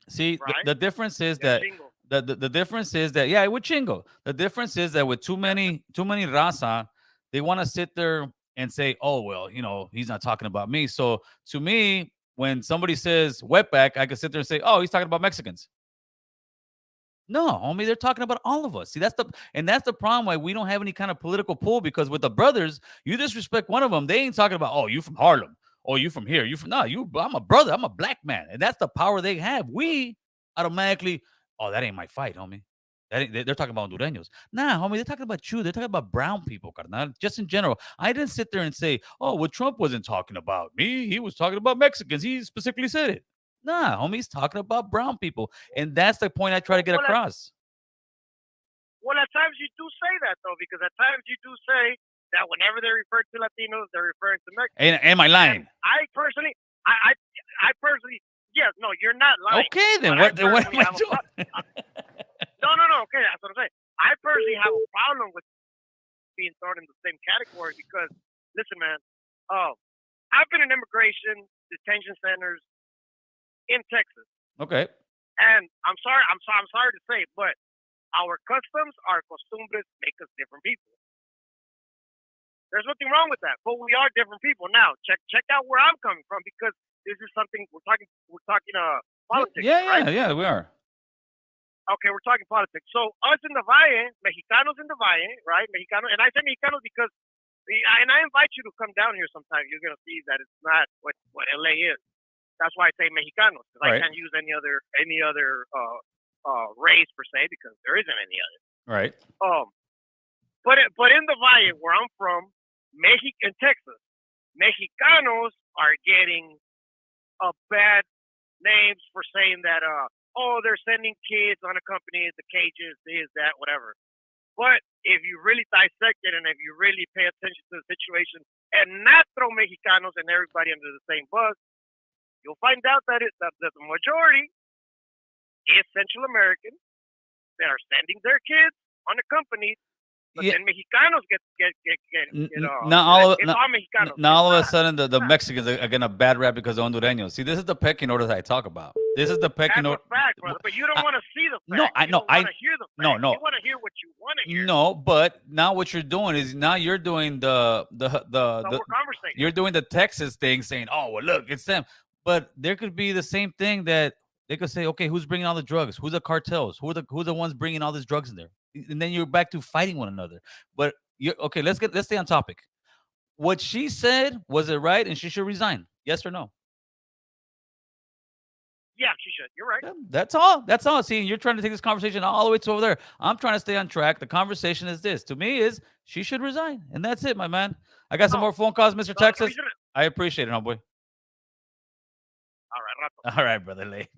See, Right. the difference is Yeah, that Chingo. the difference is that yeah, with Chingo. The difference is that with too many raza, they want to sit there and say, oh well, he's not talking about me. So to me, when somebody says wetback, I can sit there and say, oh, he's talking about Mexicans. No, homie, they're talking about all of us. See, that's the problem why we don't have any kind of political pull, because with the brothers, you disrespect one of them, they ain't talking about, oh, you from Harlem, oh, you from here, I'm a brother, I'm a black man, and that's the power they have. We automatically, oh, that ain't my fight, homie. They're talking about Hondureños. Nah, homie, they're talking about you. They're talking about brown people, carnal. Just in general. I didn't sit there and say, oh, well, Trump wasn't talking about me. He was talking about Mexicans. He specifically said it. Nah, homie, he's talking about brown people. And that's the point I try to get across. Well, at times you do say that though, because at times you do say that whenever they refer to Latinos, they're referring to Mexicans. Am I lying? And I personally, yes, no, you're not lying. Okay, then But what am I have a doing? No, okay, that's what I'm saying. I personally have a problem with being thrown in the same category because, listen, man, I've been in immigration detention centers in Texas, Okay. and I'm sorry to say, it, but our customs, our costumbres make us different people. There's nothing wrong with that, but we are different people. Now, check out where I'm coming from, because this is something we're talking politics, right? Yeah, we are. Okay, we're talking politics. So us in the Valle, Mexicanos in the Valle, right? Mexicano, and I say Mexicanos because, and I invite you to come down here sometime. You're gonna see that it's not what LA is. That's why I say Mexicanos, because Right. I can't use any other race per se, because there isn't any other. Right. But in the Valle where I'm from, in Texas, Mexicanos are getting bad names for saying that they're sending kids unaccompanied to cages, this, that, whatever. But if you really dissect it and if you really pay attention to the situation and not throw Mexicanos and everybody under the same bus, you'll find out that the majority is Central Americans that are sending their kids unaccompanied. But then Mexicanos get Now all of it's all Mexicanos. now all of It's a sudden the Mexicans are getting a bad rap because of Hondureños. See, this is the pecking order that I talk about. This is the pecking That's order. a fact, brother. But you don't want to see the fact. No, I You know. don't want to hear the fact. No. You want to hear what you want to hear. No, but now what you're doing is now you're doing the So we're conversating. you're doing the Texas thing, saying, "Oh, well, look, it's them." But there could be the same thing that they could say, "Okay, who's bringing all the drugs? Who's the cartels? Who are the ones bringing all these drugs in there?" And then you're back to fighting one another. But okay. Let's stay on topic. What she said, was it right, and she should resign? Yes or no? Yeah, she should. You're right. Yeah, that's all. That's all. See, you're trying to take this conversation all the way to over there. I'm trying to stay on track. The conversation is this. To me, is she should resign, and that's it, my man. I got some more phone calls, Mr. Texas. I appreciate it, homeboy. All right, All right, brother Lee.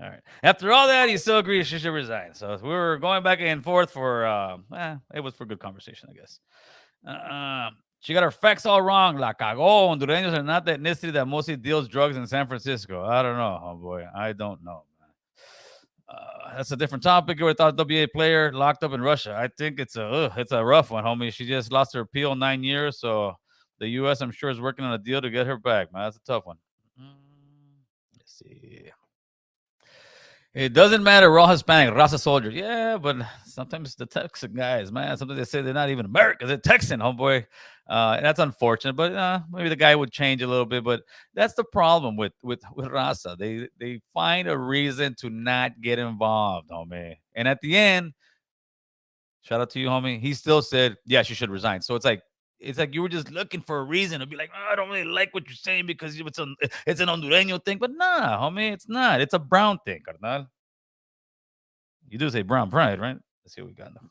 All right. After all that, you still agree she should resign. So we were going back and forth for it was for good conversation, I guess. She got her facts all wrong. La cagó. Hondureños are not the ethnicity that mostly deals drugs in San Francisco. I don't know, homeboy. I don't know, man. That's a different topic. You're a WA player locked up in Russia. I think it's a rough one, homie. She just lost her appeal 9 years, so the U.S. I'm sure is working on a deal to get her back, man. That's a tough one. Let's see. It doesn't matter. We're all Hispanic, Raza soldiers. Yeah, but sometimes the Texan guys, man, sometimes they say they're not even Americans. They're Texan, homeboy. And that's unfortunate, but maybe the guy would change a little bit. But that's the problem with Raza. They find a reason to not get involved, homie. And at the end, shout out to you, homie. He still said, yeah, she should resign. So it's like you were just looking for a reason to be like, I don't really like what you're saying because it's an Hondureño thing. But nah, homie, it's not. It's a brown thing, carnal. You do say brown pride, right? Let's see what we got now.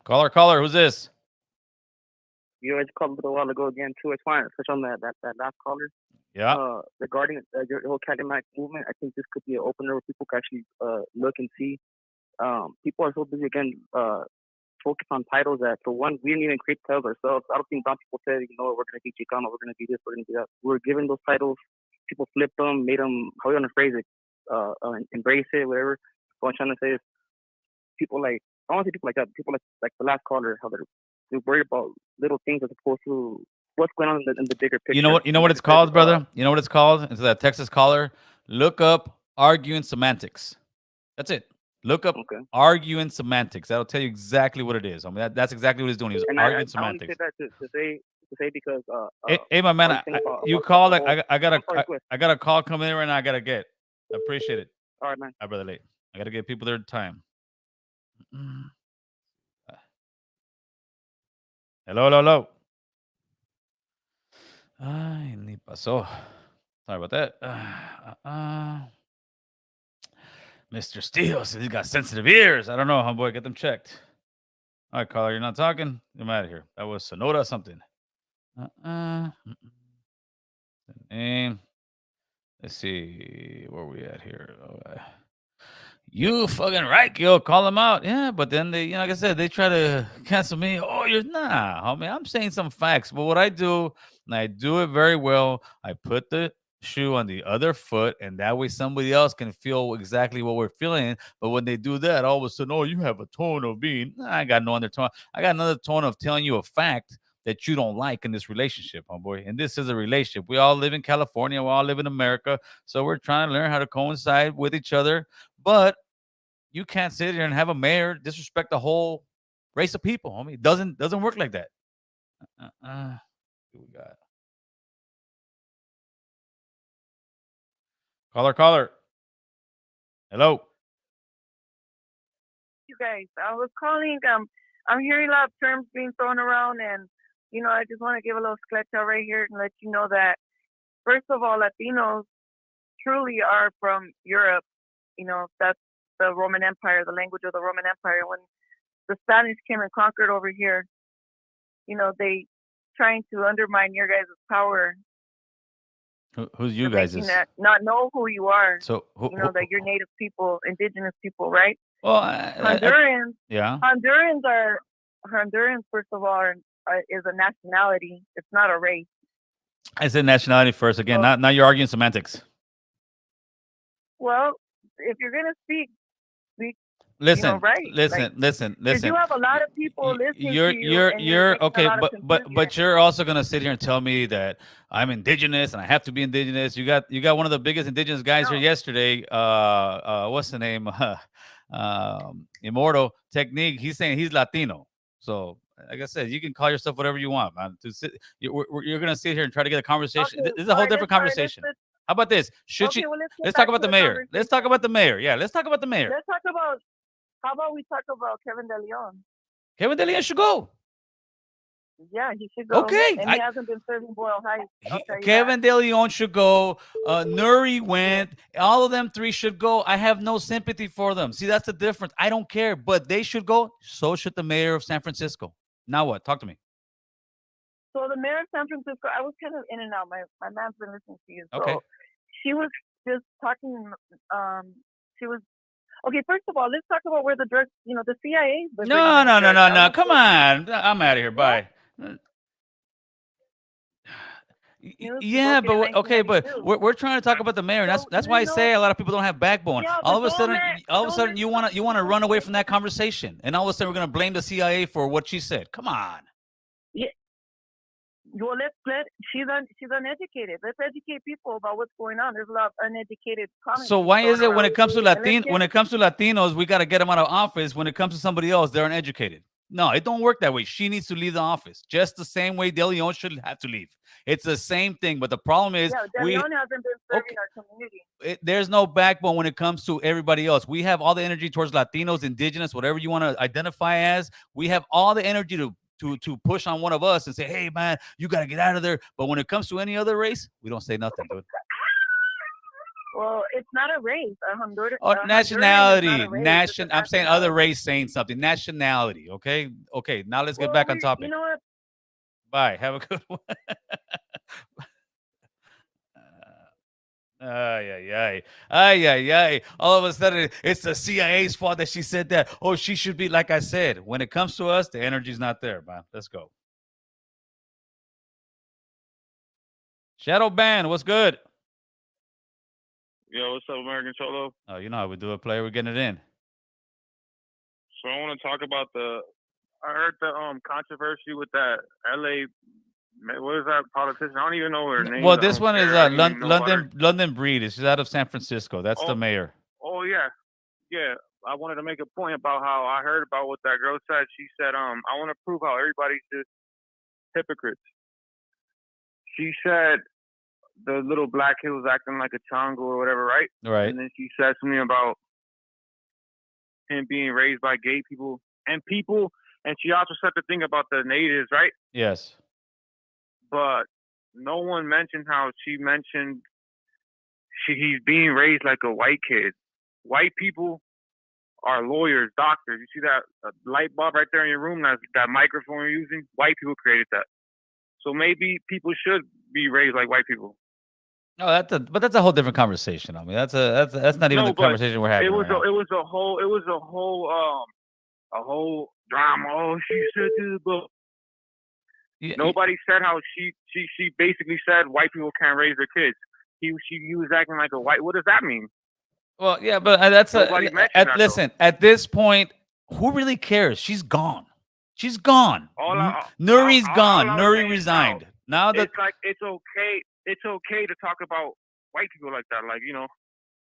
Caller, who's this? You already called a little while ago again too. It's fine. Touch on that last caller. Yeah. Regarding your whole academic movement, I think this could be an opener where people can actually look and see. People are so busy again focused on titles that for one we didn't even create titles ourselves. I don't think brown people said, we're gonna be Chicano, we're gonna be this, we're gonna be that. We're given those titles. People flipped them, made them. How you want to phrase it? Embrace it, whatever. What I'm trying to say is, people like I want to say people like that. People like the last caller, how they're worried about little things as opposed to what's going on in the bigger picture. You know what it's called, brother? You know what it's called? It's that Texas caller. Look up arguing semantics. That's it. Look up arguing semantics. That'll tell you exactly what it is. I mean, that's exactly what he's doing. He's arguing semantics. I only say that to say because hey, my man, you called. I got a call coming in right now. I gotta get. I appreciate it. All right, man. All right, brother. Late. I gotta get people their time. Hello. Ay, ni pasó. Sorry about that. Mr. Steele says he's got sensitive ears. I don't know, homeboy. Get them checked. All right, caller, you're not talking. I'm out of here. That was Sonora something. Name. Let's see where we at here. You fucking right, Gil. Call them out. Yeah, but then they, like I said, they try to cancel me. Oh, you're homie. I'm saying some facts, but what I do, and I do it very well. I put the shoe on the other foot, and that way somebody else can feel exactly what we're feeling. But when they do that, all of a sudden, oh, you have a tone of being. I ain't got no other tone. I got another tone of telling you a fact that you don't like in this relationship, homeboy. And this is a relationship. We all live in California. We all live in America. So we're trying to learn how to coincide with each other. But you can't sit here and have a mayor disrespect the whole race of people, homie. It doesn't work like that. What we got? Caller. Hello. You guys, I was calling. I'm hearing a lot of terms being thrown around, and I just want to give a little sketch right here and let you know that, first of all, Latinos truly are from Europe. That's the Roman Empire, the language of the Roman Empire. When the Spanish came and conquered over here, they trying to undermine your guys' power. Who's you guys? Not know who you are. So that you're native people, indigenous people, right? Well, Hondurans. Yeah. Hondurans, first of all, is a nationality. It's not a race. I said nationality first. Again, now you're arguing semantics. Well, if you're gonna speak. Listen, right? Listen. You have a lot of people listening to you. You're okay, but you're also gonna sit here and tell me that I'm indigenous and I have to be indigenous. You got one of the biggest indigenous guys here yesterday. What's the name? Immortal Technique. He's saying he's Latino. So, like I said, you can call yourself whatever you want, man. You're gonna sit here and try to get a conversation. Okay, this is a whole different conversation. How about this? Let's talk about the mayor. Let's talk about the mayor. Yeah, let's talk about the mayor. How about we talk about Kevin De Leon? Kevin De Leon should go. Yeah, he should go. Okay. And he hasn't been serving Boyle Heights. Kevin De Leon should go. Nuri went. All of them three should go. I have no sympathy for them. See, that's the difference. I don't care, but they should go. So should the mayor of San Francisco. Now what? Talk to me. So the mayor of San Francisco, I was kind of in and out. My man's been listening to you. So okay. She was just talking. Okay, first of all, let's talk about where the drugs, the CIA. No. Come on. I'm out of here. Bye. News Yeah, broke it but in okay, but 1992. we're trying to talk about the mayor. And So that's do why I you know? say a lot of people don't have backbone. Yeah, All but of a sudden, you don't let want to run away from that people. conversation, and all of a sudden we're gonna blame the CIA for what she said. Come on. Yeah. Well, she's uneducated. Let's educate people about what's going on. There's a lot of uneducated comments. So why is it when it comes to And when it comes to Latinos, we got to get them out of office? When it comes to somebody else, they're uneducated. No, it don't work that way. She needs to leave the office, just the same way De Leon should have to leave. It's the same thing, but the problem is Yeah, De Leon hasn't been serving our community. there's no backbone when it comes to everybody else. We have all the energy towards Latinos, indigenous, whatever you want to identify as. We have all the energy to push on one of us and say, hey man, you got to get out of there. But when it comes to any other race, we don't say nothing, dude. Well, it's not a race. Honduran. Oh, nationality. I'm saying other nationality. race saying something. Nationality. Okay. Okay. Now let's get back on topic. You know what? Bye. Have a good one. Ay, ay, ay. All of a sudden, it's the CIA's fault that she said that. Oh, she should be, like I said, when it comes to us, the energy's not there, man. Let's go. Shadow Band, what's good? Yo, what's up, American Cholo? Oh, you know how we do it, player. We're getting it in. So I want to talk about I heard the controversy with that LA. What is that politician? I don't even know her name. Well, this one is London. London Breed. She's out of San Francisco. That's the mayor. Oh yeah, yeah. I wanted to make a point about how I heard about what that girl said. She said, I want to prove how everybody's just hypocrites. She said the little black kid was acting like a chango or whatever, right? Right. And then she said something about him being raised by gay people. And she also said the thing about the natives, right? Yes. But no one mentioned how she mentioned he's being raised like a white kid. White people are lawyers, doctors. You see that light bulb right there in your room, that microphone you're using? White people created that. So maybe people should be raised like white people. No, but that's a whole different conversation. I mean, that's not even the conversation we're having. It was a whole drama. Oh, she said this, but nobody said how she basically said white people can't raise their kids. He was acting like a white. What does that mean? Well, yeah, but listen. At this point, who really cares? She's gone. She's gone. Nuri's gone. Nuri resigned. Now that it's like it's okay to talk about white people like that. Like,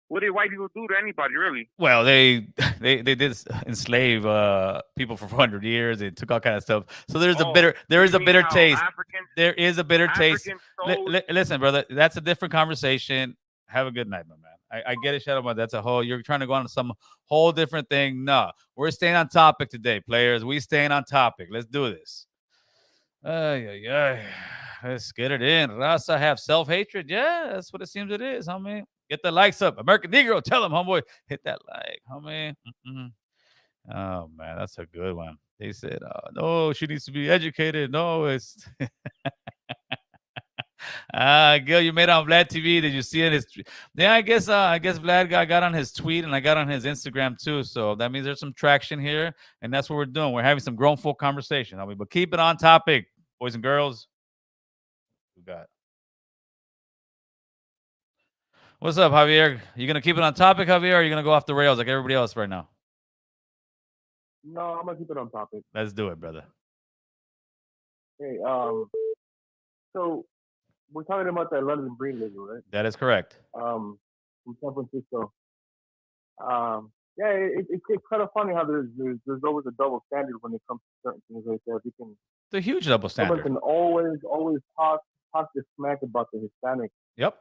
what did white people do to anybody, really? Well, they did enslave people for 400 years. They took all kind of stuff. So there is a bitter taste. There is a bitter taste. Listen, brother, that's a different conversation. Have a good night, my man. I get it, Shadow, but that's you're trying to go on to some whole different thing. No, we're staying on topic today, players. We staying on topic. Let's do this. Let's get it in. Raza have self-hatred. Yeah, that's what it seems it is, homie. Get the likes up. American Negro, tell them, homeboy. Hit that like, homie. Oh, man, that's a good one. They said, no, she needs to be educated. No, it's... Gil, you made it on Vlad TV. Did you see it? Yeah, I guess Vlad got on his tweet and I got on his Instagram too. So that means there's some traction here, and that's what we're doing. We're having some grown folk conversation, homie. But keep it on topic, boys and girls. We got. What's up, Javier? You gonna keep it on topic, Javier, or are you gonna go off the rails like everybody else right now? No, I'm gonna keep it on topic. Let's do it, brother. Hey, so we're talking about that London Breed legal, right? That is correct. From San Francisco. Yeah, it's kind of funny how there's always a double standard when it comes to certain things like that. The huge double standard. Someone can always talk this smack about the Hispanics. Yep.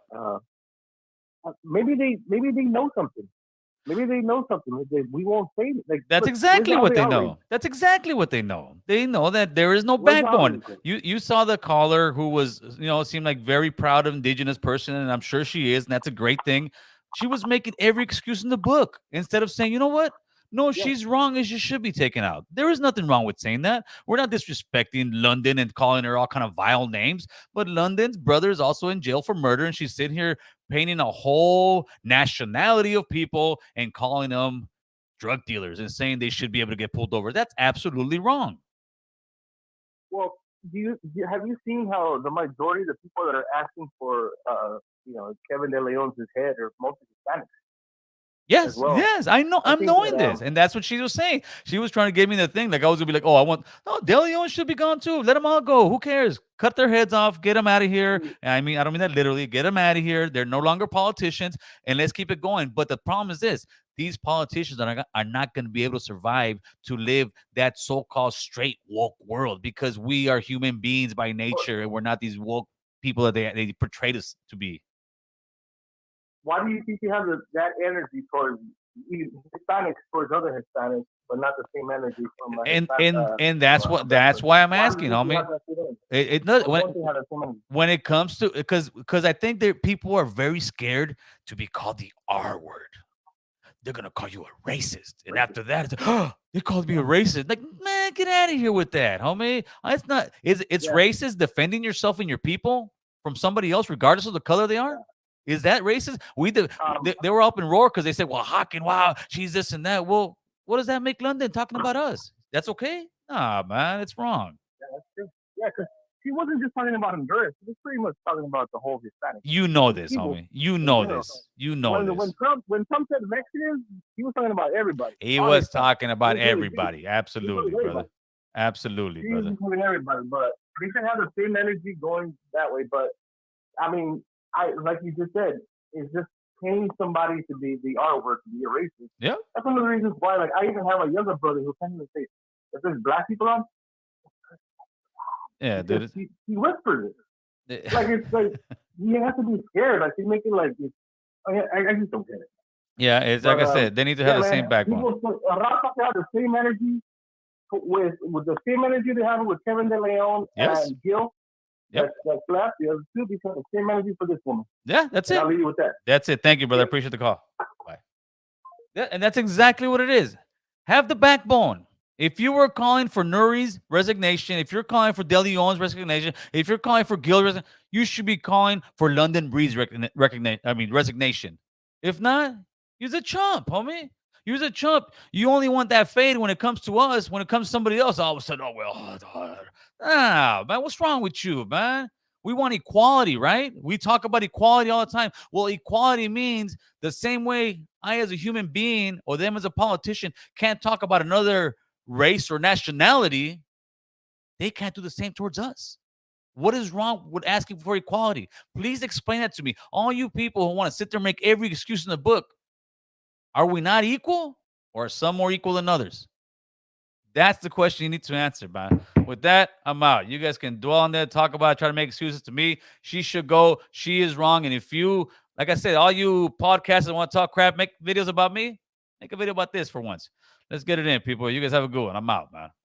Maybe they know something. Maybe they know something. We won't say it. Like, that's exactly what they know. That's exactly what they know. They know that there is no backbone. You saw the caller who was, seemed like very proud of indigenous person, and I'm sure she is, and that's a great thing. She was making every excuse in the book instead of saying, you know what? No, she's wrong and she should be taken out. There is nothing wrong with saying that. We're not disrespecting London and calling her all kind of vile names, but London's brother is also in jail for murder, and she's sitting here painting a whole nationality of people and calling them drug dealers and saying they should be able to get pulled over. That's absolutely wrong. Well, have you seen how the majority of the people that are asking for Kevin De Leon's head are mostly Hispanics? Yes, well. yes, I know. I I'm think knowing that, this, and that's what she was saying. She was trying to give me the thing, like I was gonna be like, "Oh, I want no De Leon should be gone too. Let them all go. Who cares? Cut their heads off. Get them out of here." And I mean, I don't mean that literally. Get them out of here. They're no longer politicians, and let's keep it going. But the problem is this: these politicians are not going to be able to survive to live that so-called straight woke world because we are human beings by nature, and we're not these woke people that they portrayed us to be. Why do you think you have that energy towards Hispanics towards other Hispanics, but not the same energy from and that's why I'm asking, homie. It does when it comes to because I think that people are very scared to be called the R word. They're gonna call you a racist, and after that, it's like, oh, they called me a racist. Like, man, get out of here with that, homie. It's not. It's racist defending yourself and your people from somebody else, regardless of the color they are. Is that racist? They were up in roar because they said, well, Hawking, wow, she's this and that. Well, what does that make London talking about us? That's okay? Nah, man, it's wrong. Yeah, that's true. Yeah, because he wasn't just talking about Honduras. He was pretty much talking about the whole Hispanic. You know this, homie. You know this. You know this. When Trump said Mexicans, he was talking about everybody. He was talking about everybody. Absolutely, brother. Absolutely, brother. He was talking everybody, but we can have the same energy going that way. But, I mean, like you just said, it's just paying somebody to be the R word, to be a racist. Yeah. That's one of the reasons why, like, I even have a younger brother who can't even say, if there's black people on, yeah, dude. He whispers it. Like, it's like, you have to be scared. Like, he's making, like, I just don't get it. Yeah, it's like I said, they need to have the same backbone. Rafa have the same energy with the same energy they have with Kevin De Leon and Gil. Yep. That's last. The other two because the same energy for this woman. Yeah, that's it. I'll leave you with that. That's it. Thank you, brother. I appreciate the call. Bye. Yeah, and that's exactly what it is. Have the backbone. If you were calling for Nuri's resignation, if you're calling for De Leon's resignation, if you're calling for Gil's resignation, you should be calling for London Breed's resignation. If not, use a chump, homie. Use a chump. You only want that fade when it comes to us. When it comes to somebody else, all of a sudden, oh, well, man, what's wrong with you, man? We want equality, right? We talk about equality all the time. Well, equality means the same way I, as a human being, or them as a politician, can't talk about another race or nationality. They can't do the same towards us. What is wrong with asking for equality? Please explain that to me. All you people who want to sit there and make every excuse in the book, are we not equal, or are some more equal than others? That's the question you need to answer, man. With that, I'm out. You guys can dwell on that, talk about it, try to make excuses to me. She should go. She is wrong. And if you, like I said, all you podcasters that want to talk crap, make videos about me, make a video about this for once. Let's get it in, people. You guys have a good one. I'm out, man.